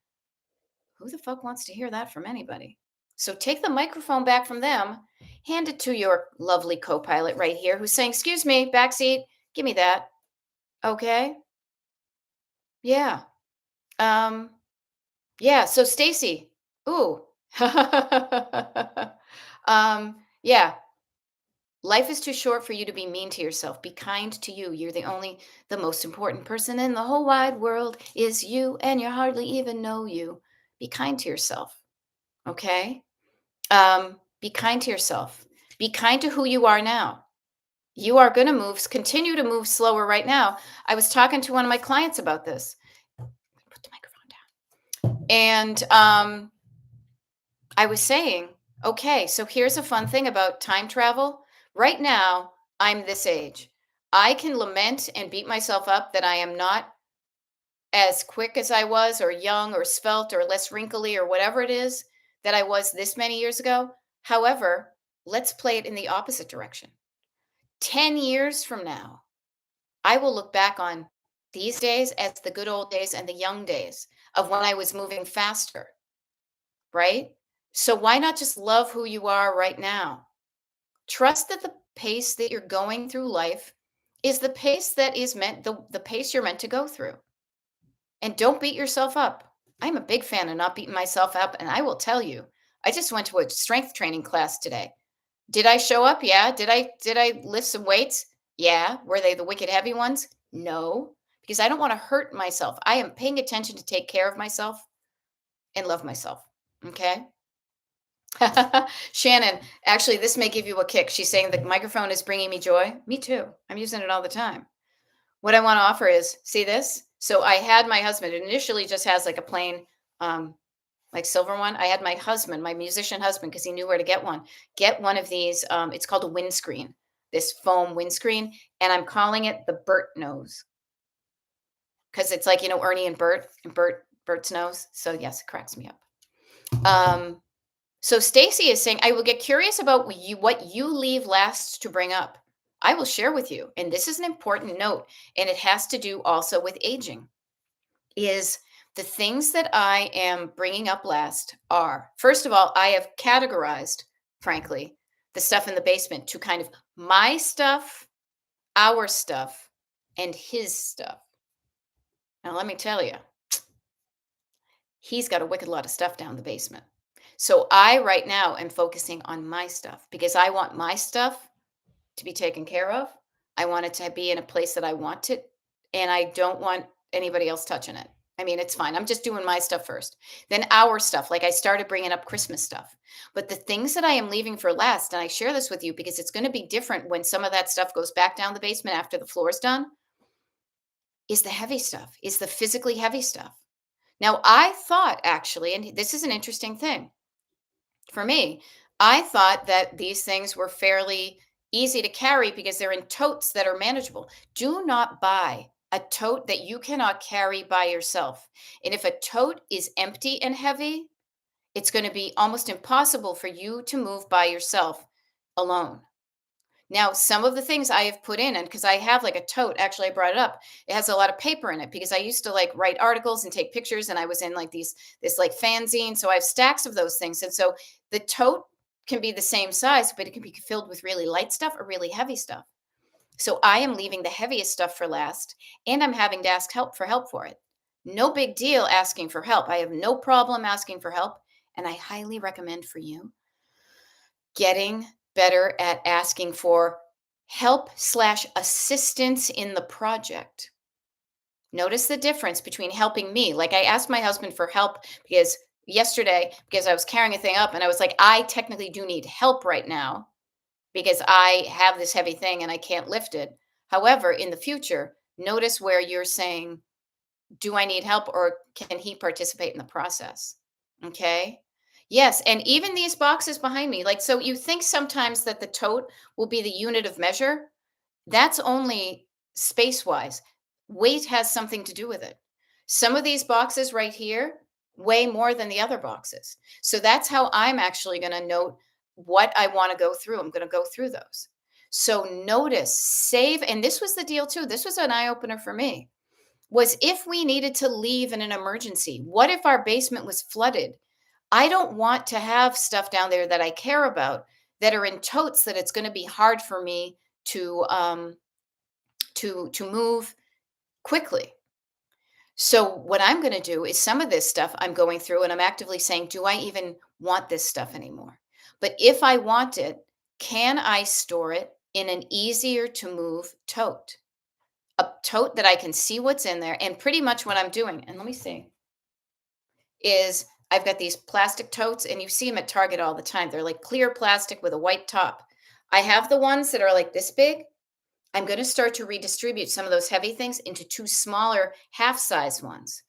Who the fuck wants to hear that from anybody? So take the microphone back from them, hand it to your lovely co-pilot right here who's saying, excuse me, backseat, give me that. Okay. Yeah. Um, yeah. So Stacy, ooh. Yeah. Life is too short for you to be mean to yourself. Be kind to you. The most important person in the whole wide world is you, and you hardly even know you. Be kind to yourself. Okay. Be kind to yourself. Be kind to who you are now. You are going to continue to move slower right now. I was talking to one of my clients about this. Put the microphone down. And I was saying, okay, so here's a fun thing about time travel. Right now, I'm this age. I can lament and beat myself up that I am not as quick as I was, or young, or svelte, or less wrinkly, or whatever it is that I was this many years ago. However, let's play it in the opposite direction. 10 years from now, I will look back on these days as the good old days and the young days of when I was moving faster, right? So why not just love who you are right now? Trust that the pace that you're going through life is the pace that is the pace you're meant to go through. And don't beat yourself up. I'm a big fan of not beating myself up. And I will tell you, I just went to a strength training class today. Did I show up? Yeah. Did I lift some weights? Yeah. Were they the wicked heavy ones? No, because I don't want to hurt myself. I am paying attention to take care of myself and love myself. Okay. Shannon, actually, this may give you a kick. She's saying the microphone is bringing me joy. Me too. I'm using it all the time. What I want to offer is, see this? So I had my husband, it initially just has like a plain, like silver one. I had my husband, my musician husband, because he knew where to get one of these. It's called a windscreen, this foam windscreen. And I'm calling it the Bert nose. Because it's like, Ernie and Bert's nose. So yes, it cracks me up. So Stacy is saying, I will get curious about what you leave last to bring up. I will share with you. And this is an important note, and it has to do also with aging, is the things that I am bringing up last are, first of all, I have categorized, frankly, the stuff in the basement to kind of my stuff, our stuff, and his stuff. Now, let me tell you, he's got a wicked lot of stuff down the basement. So I right now am focusing on my stuff because I want my stuff to be taken care of. I want it to be in a place that I want it, and I don't want anybody else touching it. I mean, it's fine. I'm just doing my stuff first. Then our stuff, like I started bringing up Christmas stuff. But the things that I am leaving for last, and I share this with you because it's going to be different when some of that stuff goes back down the basement after the floor is done, is the heavy stuff, is the physically heavy stuff. Now, I thought actually, and this is an interesting thing for me, I thought that these things were fairly easy to carry because they're in totes that are manageable. Do not buy a tote that you cannot carry by yourself. And if a tote is empty and heavy, it's going to be almost impossible for you to move by yourself alone. Now, some of the things I have put in, and because I have like a tote, actually, I brought it up. It has a lot of paper in it because I used to like write articles and take pictures, and I was in like this like fanzine. So I have stacks of those things. And so the tote can be the same size, but it can be filled with really light stuff or really heavy stuff. So I am leaving the heaviest stuff for last, and I'm having to ask help for it. No big deal asking for help. I have no problem asking for help. And I highly recommend for you getting better at asking for help/assistance in the project. Notice the difference between helping me. Like I asked my husband for help because yesterday because I was carrying a thing up and I was like, I technically do need help right now because I have this heavy thing and I can't lift it. However, in the future, notice where you're saying, do I need help or can he participate in the process? Okay. Yes. And even these boxes behind me, like, so you think sometimes that the tote will be the unit of measure. That's only space wise. Weight has something to do with it. Some of these boxes right here weigh more than the other boxes. So that's how I'm actually going to note what I want to go through. I'm going to go through those. So notice, save, and this was the deal too. This was an eye opener for me. Was if we needed to leave in an emergency, what if our basement was flooded? I don't want to have stuff down there that I care about that are in totes that it's going to be hard for me to move quickly. So what I'm going to do is some of this stuff I'm going through and I'm actively saying, do I even want this stuff anymore? But if I want it, can I store it in an easier to move tote? A tote that I can see what's in there. And pretty much what I'm doing, and let me see, is I've got these plastic totes and you see them at Target all the time. They're like clear plastic with a white top. I have the ones that are like this big. I'm going to start to redistribute some of those heavy things into two smaller half-size ones,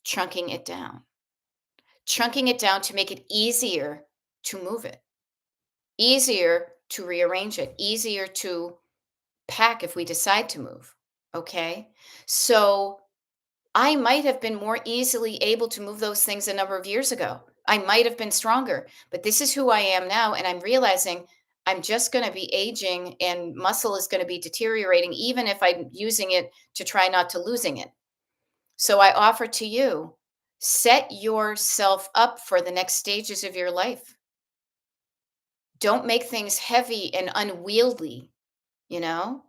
chunking it down to make it easier to move it, easier to rearrange it, easier to pack if we decide to move. Okay. So I might have been more easily able to move those things a number of years ago. I might have been stronger, but this is who I am now. And I'm realizing I'm just going to be aging and muscle is going to be deteriorating, even if I'm using it to try not to losing it. So I offer to you, set yourself up for the next stages of your life. Don't make things heavy and unwieldy, you know?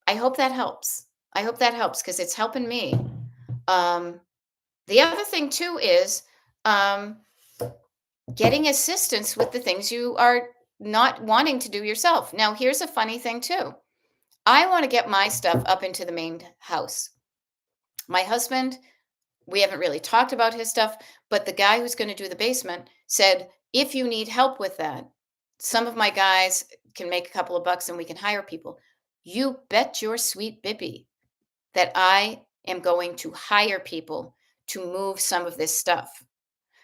I hope that helps. I hope that helps because it's helping me. Um, The other thing too is um, getting assistance with the things you are not wanting to do yourself. Now, here's a funny thing too. I want to get my stuff up into the main house. My husband, we haven't really talked about his stuff, but the guy who's going to do the basement said, if you need help with that, some of my guys can make a couple of bucks and we can hire people. You bet your sweet Bippy that I am going to hire people to move some of this stuff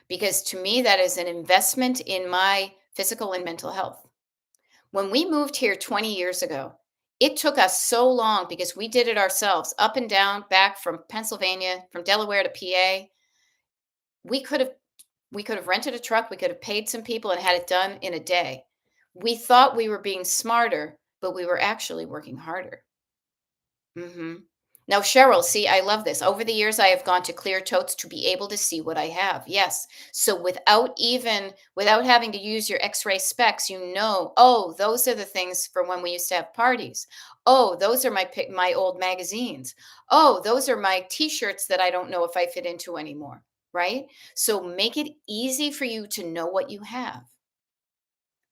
because to me, that is an investment in my physical and mental health. When we moved here 20 years ago, it took us so long because we did it ourselves, up and down, back from Pennsylvania, from Delaware to PA. We could have we could have rented a truck, we could have paid some people and had it done in a day. We thought we were being smarter, but we were actually working harder. Mhm. Now, Cheryl, see, I love this. Over the years, I have gone to clear totes to be able to see what I have. Yes. So without having to use your X-ray specs, oh, those are the things for when we used to have parties. Oh, those are my old magazines. Oh, those are my t-shirts that I don't know if I fit into anymore, right? So make it easy for you to know what you have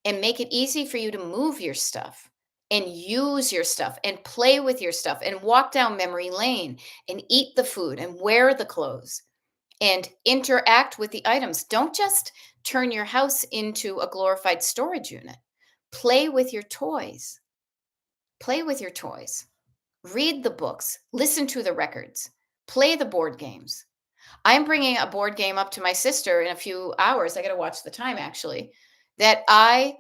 and make it easy for you to move your stuff and use your stuff and play with your stuff and walk down memory lane and eat the food and wear the clothes and interact with the items. Don't just turn your house into a glorified storage unit. Play with your toys. Play with your toys. Read the books. Listen to the records. Play the board games. I'm bringing a board game up to my sister in a few hours. I got to watch the time actually. That I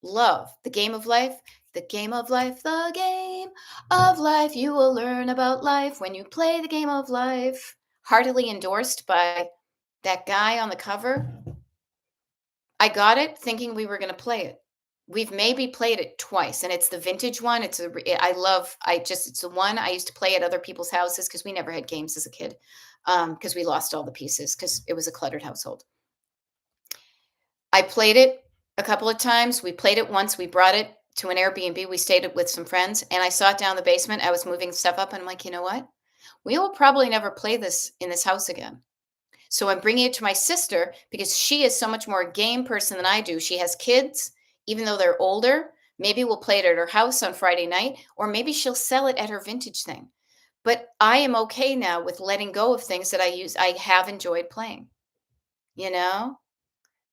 love. The game of life. The game of life. The game of life. You will learn about life when you play the game of life. Heartily endorsed by that guy on the cover. I got it thinking we were going to play it. We've maybe played it twice, and it's the vintage one. It's the one I used to play at other people's houses because we never had games as a kid because we lost all the pieces because it was a cluttered household. I played it a couple of times. We played it once. We brought it to an Airbnb. We stayed with some friends, and I saw it down in the basement. I was moving stuff up, and I'm like, you know what? We will probably never play this in this house again. So I'm bringing it to my sister because she is so much more a game person than I do. She has kids, even though they're older. Maybe we'll play it at her house on Friday night, or maybe she'll sell it at her vintage thing. But I am okay now with letting go of things that I have enjoyed playing. you know?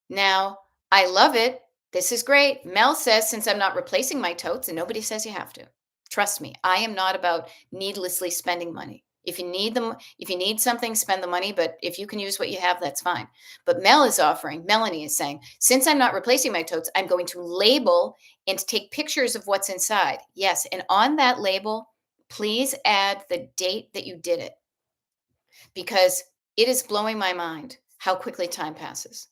Now, I love it. This is great. Mel says, since I'm not replacing my totes, and nobody says you have to. Trust me, I am not about needlessly spending money. If you need them, if you need something, spend the money. But if you can use what you have, that's fine. But Melanie is saying, since I'm not replacing my totes, I'm going to label and take pictures of what's inside. Yes. And on that label, please add the date that you did it, because it is blowing my mind how quickly time passes.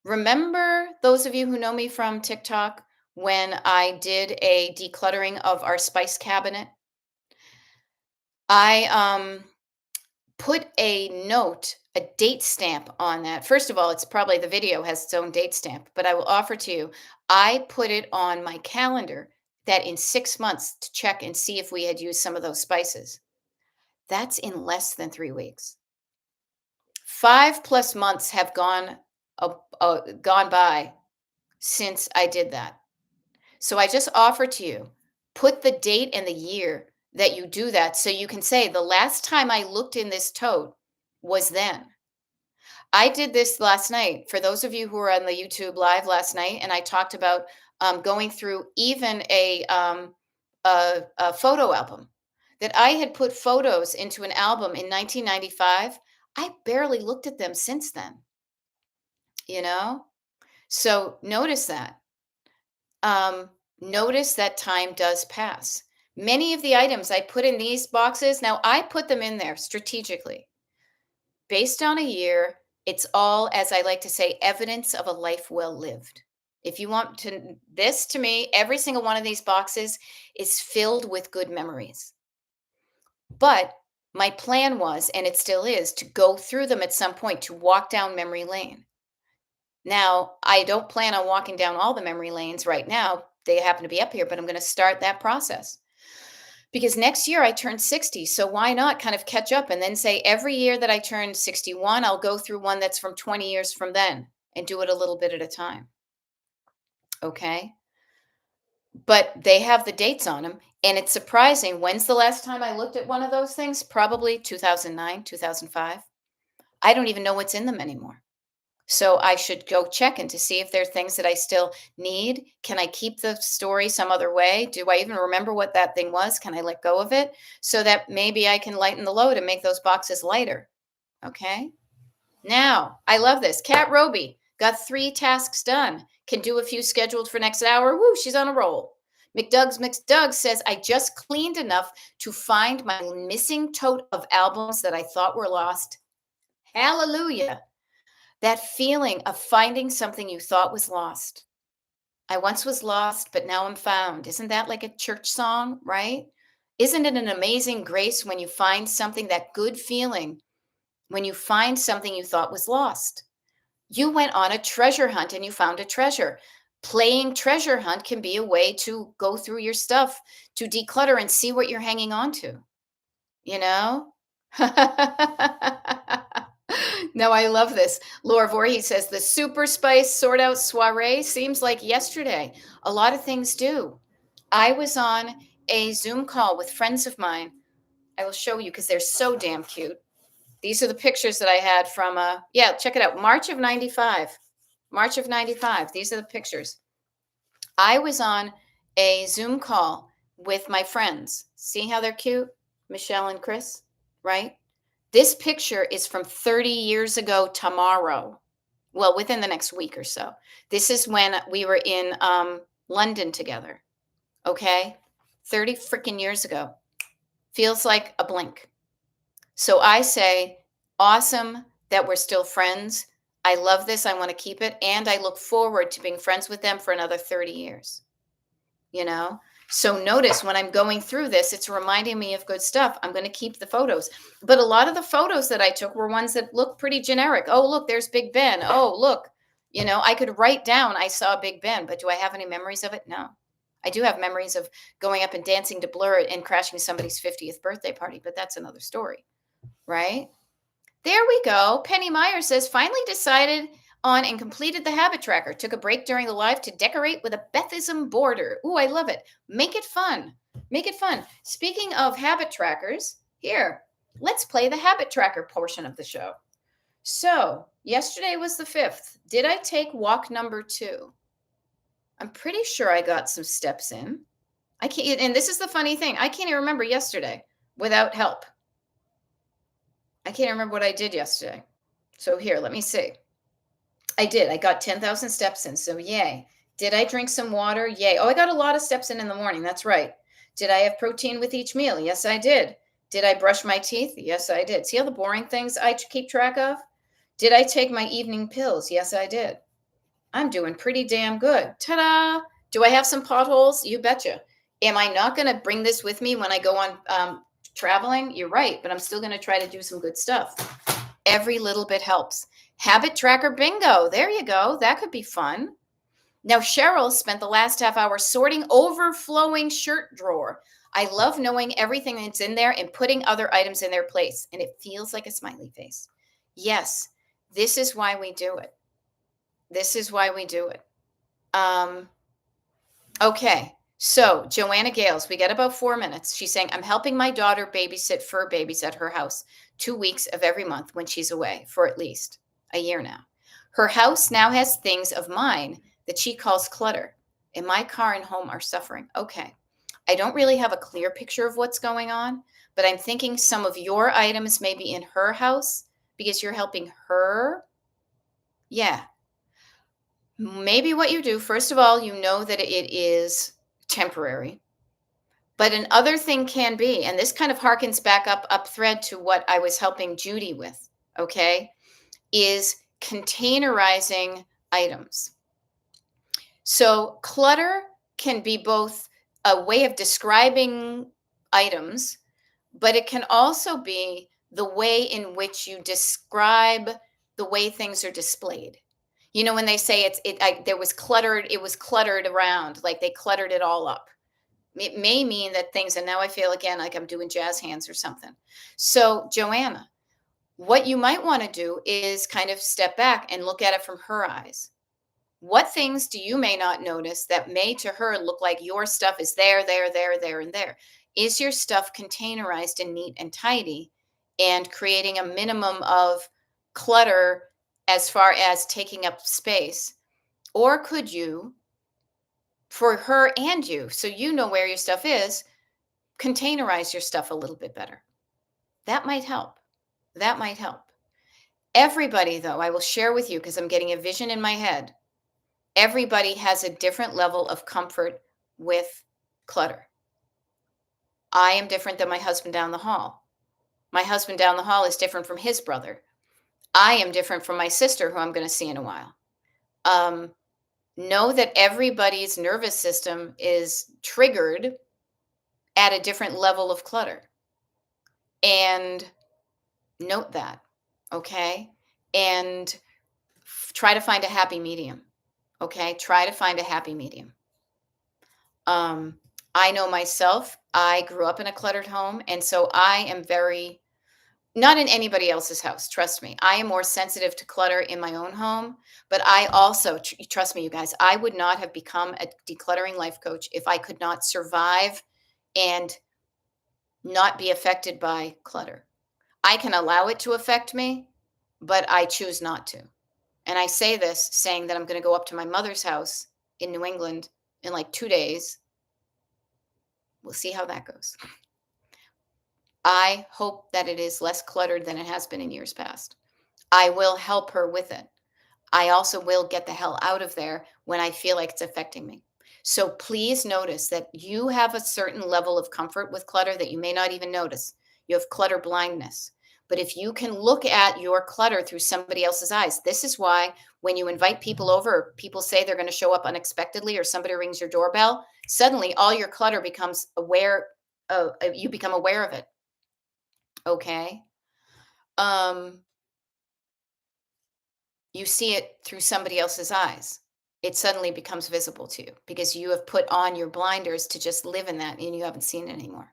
Remember, those of you who know me from TikTok, when I did a decluttering of our spice cabinet? I put a note, a date stamp on that. First of all, it's probably the video has its own date stamp, but I will offer to you, I put it on my calendar that in 6 months to check and see if we had used some of those spices. That's in less than 3 weeks. 5+ months have gone by since I did that. So I just offer to you, put the date and the year that you do that, so you can say, the last time I looked in this tote was then. I did this last night. For those of you who were on the YouTube live last night, and I talked about going through even a photo album, that I had put photos into an album in 1995. I barely looked at them since then, you know? So notice that. Notice that time does pass. Many of the items I put in these boxes, now I put them in there strategically. Based on a year, it's all, as I like to say, evidence of a life well lived. If you want to, this to me, every single one of these boxes is filled with good memories. But my plan was, and it still is, to go through them at some point, to walk down memory lane. Now, I don't plan on walking down all the memory lanes right now. They happen to be up here, but I'm going to start that process because next year I turn 60. So why not kind of catch up and then say every year that I turn 61, I'll go through one that's from 20 years from then and do it a little bit at a time. Okay. But they have the dates on them. And it's surprising. When's the last time I looked at one of those things? Probably 2009, 2005. I don't even know what's in them anymore. So I should go check in to see if there are things that I still need. Can I keep the story some other way? Do I even remember what that thing was? Can I let go of it so that maybe I can lighten the load and make those boxes lighter? Okay. Now, I love this. Kat Roby got 3 tasks done. Can do a few scheduled for next hour. Woo, she's on a roll. McDoug says, I just cleaned enough to find my missing tote of albums that I thought were lost. Hallelujah. That feeling of finding something you thought was lost. I once was lost, but now I'm found. Isn't that like a church song, right? Isn't it an amazing grace when you find something, that good feeling, when you find something you thought was lost? You went on a treasure hunt and you found a treasure. Playing treasure hunt can be a way to go through your stuff, to declutter and see what you're hanging on to, you know? No, I love this. Laura Voorhees says the super spice sort out soiree seems like yesterday. A lot of things do. I was on a Zoom call with friends of mine. I will show you because they're so damn cute. These are the pictures that I had from, yeah, check it out. March of 95. March of 95. These are the pictures. I was on a Zoom call with my friends. See how they're cute? Michelle and Chris, right? This picture is from 30 years ago tomorrow. Well, within the next week or so. This is when we were in London together. Okay? 30 freaking years ago. Feels like a blink. So I say, awesome that we're still friends. I love this. I want to keep it. And I look forward to being friends with them for another 30 years. You know? So notice when I'm going through this, it's reminding me of good stuff. I'm going to keep the photos. But a lot of the photos that I took were ones that look pretty generic. Oh, look, there's Big Ben. Oh, look. You know, I could write down, I saw Big Ben, but do I have any memories of it? No. I do have memories of going up and dancing to Blur and crashing somebody's 50th birthday party, but that's another story, right? There we go. Penny Meyer says, finally decided on and completed the habit tracker. Took a break during the live to decorate with a Bethism border. Ooh, I love it. Make it fun. Make it fun. Speaking of habit trackers, here, let's play the habit tracker portion of the show. So yesterday was the 5th. Did I take walk number 2? I'm pretty sure I got some steps in. I can't, and this is the funny thing. I can't even remember yesterday without help. I can't remember what I did yesterday. So here, let me see. I did. I got 10,000 steps in. So yay. Did I drink some water? Yay. Oh, I got a lot of steps in the morning. That's right. Did I have protein with each meal? Yes, I did. Did I brush my teeth? Yes, I did. See all the boring things I keep track of? Did I take my evening pills? Yes, I did. I'm doing pretty damn good. Ta-da! Do I have some potholes? You betcha. Am I not going to bring this with me when I go on traveling? You're right, but I'm still going to try to do some good stuff. Every little bit helps. Habit tracker bingo. There you go. That could be fun. Now, Cheryl spent the last half hour sorting overflowing shirt drawer. I love knowing everything that's in there and putting other items in their place. And it feels like a smiley face. Yes, this is why we do it. This is why we do it. Okay. So Joanna Gales, we got about 4 minutes. She's saying, I'm helping my daughter babysit fur babies at her house 2 weeks of every month when she's away for at least a year now. Her house now has things of mine that she calls clutter, and my car and home are suffering. Okay. I don't really have a clear picture of what's going on, but I'm thinking some of your items may be in her house because you're helping her. Yeah. Maybe what you do, first of all, you know that it is temporary. But another thing can be, and this kind of harkens back up thread to what I was helping Judy with, okay, is containerizing items. So clutter can be both a way of describing items, but it can also be the way in which you describe the way things are displayed. You know, when they say there was cluttered, it was cluttered around, like they cluttered it all up. It may mean that things, and now I feel again like I'm doing jazz hands or something. So, Joanna, what you might want to do is kind of step back and look at it from her eyes. What things do you may not notice that may to her look like your stuff is there, there, there, there, and there? Is your stuff containerized and neat and tidy and creating a minimum of clutter as far as taking up space? Or could you, for her and you, so you know where your stuff is, containerize your stuff a little bit better? That might help. That might help. Everybody, though, I will share with you because I'm getting a vision in my head. Everybody has a different level of comfort with clutter. I am different than my husband down the hall. My husband down the hall is different from his brother. I am different from my sister, who I'm going to see in a while. Know that everybody's nervous system is triggered at a different level of clutter. And note that, okay? And try to find a happy medium. Okay, try to find a happy medium. I know myself, I grew up in a cluttered home, and so I am very, not in anybody else's house, trust me. I am more sensitive to clutter in my own home, but I also, trust me, you guys, I would not have become a decluttering life coach if I could not survive and not be affected by clutter. I can allow it to affect me, but I choose not to. And I say this saying that I'm going to go up to my mother's house in New England in like 2 days. We'll see how that goes. I hope that it is less cluttered than it has been in years past. I will help her with it. I also will get the hell out of there when I feel like it's affecting me. So please notice that you have a certain level of comfort with clutter that you may not even notice. You have clutter blindness. But if you can look at your clutter through somebody else's eyes, this is why when you invite people over, or people say they're going to show up unexpectedly, or somebody rings your doorbell, suddenly all your clutter becomes aware of, you become aware of it. Okay. You see it through somebody else's eyes. It suddenly becomes visible to you because you have put on your blinders to just live in that and you haven't seen it anymore.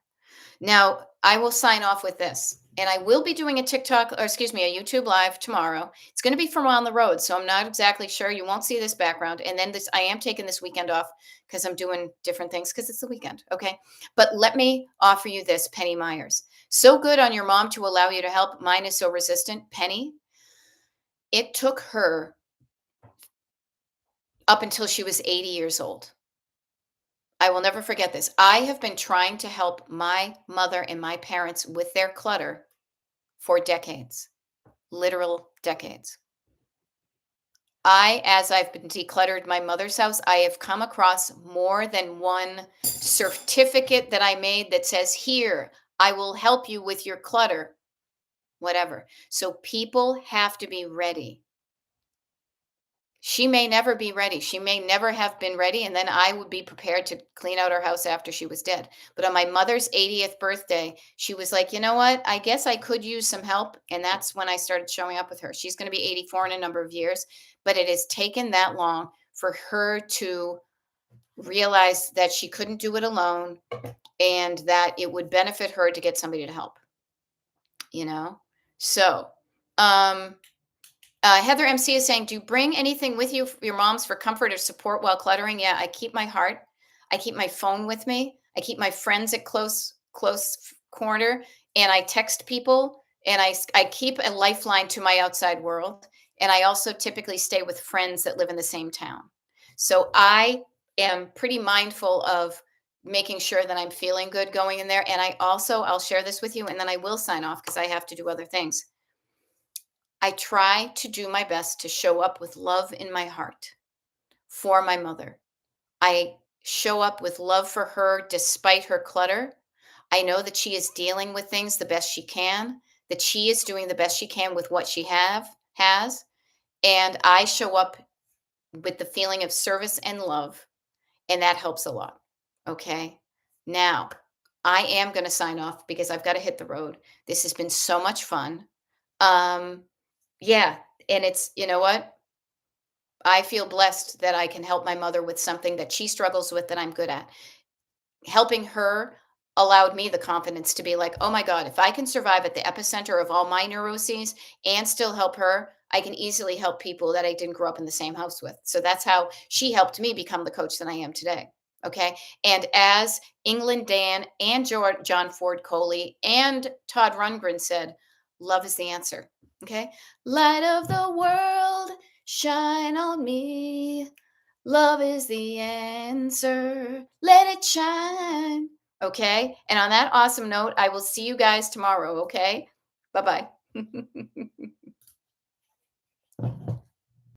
Now, I will sign off with this, and I will be doing a TikTok, or excuse me, a YouTube live tomorrow. It's going to be from on the road, so I'm not exactly sure. You won't see this background. And then I am taking this weekend off because I'm doing different things because it's the weekend. Okay. But let me offer you this, Penny Myers. So good on your mom to allow you to help. Mine is so resistant. Penny, It took her up until she was 80 years old. I will never forget this. I have been trying to help my mother and my parents with their clutter for decades, literal decades. As I've been decluttered my mother's house, I have come across more than one certificate that I made that says, here, I will help you with your clutter, whatever. So people have to be ready. She may never be ready. She may never have been ready. And then I would be prepared to clean out her house after she was dead. But on my mother's 80th birthday, she was like, you know what? I guess I could use some help. And that's when I started showing up with her. She's going to be 84 in a number of years. But it has taken that long for her to realize that she couldn't do it alone and that it would benefit her to get somebody to help, you know? So, Heather MC is saying, do you bring anything with you, your moms, for comfort or support while cluttering? Yeah, I keep my heart. I keep my phone with me. I keep my friends at close corner, and I text people, and I keep a lifeline to my outside world. And I also typically stay with friends that live in the same town. So I am pretty mindful of making sure that I'm feeling good going in there. And I'll share this with you, and then I will sign off because I have to do other things. I try to do my best to show up with love in my heart for my mother. I show up with love for her despite her clutter. I know that she is dealing with things the best she can, that she is doing the best she can with what she has, and I show up with the feeling of service and love, and that helps a lot. Okay? Now, I am going to sign off because I've got to hit the road. This has been so much fun. Um yeah, and it's, you know what? I feel blessed that I can help my mother with something that she struggles with that I'm good at. Helping her allowed me the confidence to be like, oh my God, if I can survive at the epicenter of all my neuroses and still help her, I can easily help people that I didn't grow up in the same house with. So that's how she helped me become the coach that I am today. Okay. And as England Dan and John Ford Coley and Todd Rundgren said, love is the answer. Okay. Light of the world, shine on me. Love is the answer. Let it shine. Okay. And on that awesome note, I will see you guys tomorrow. Okay. Bye bye.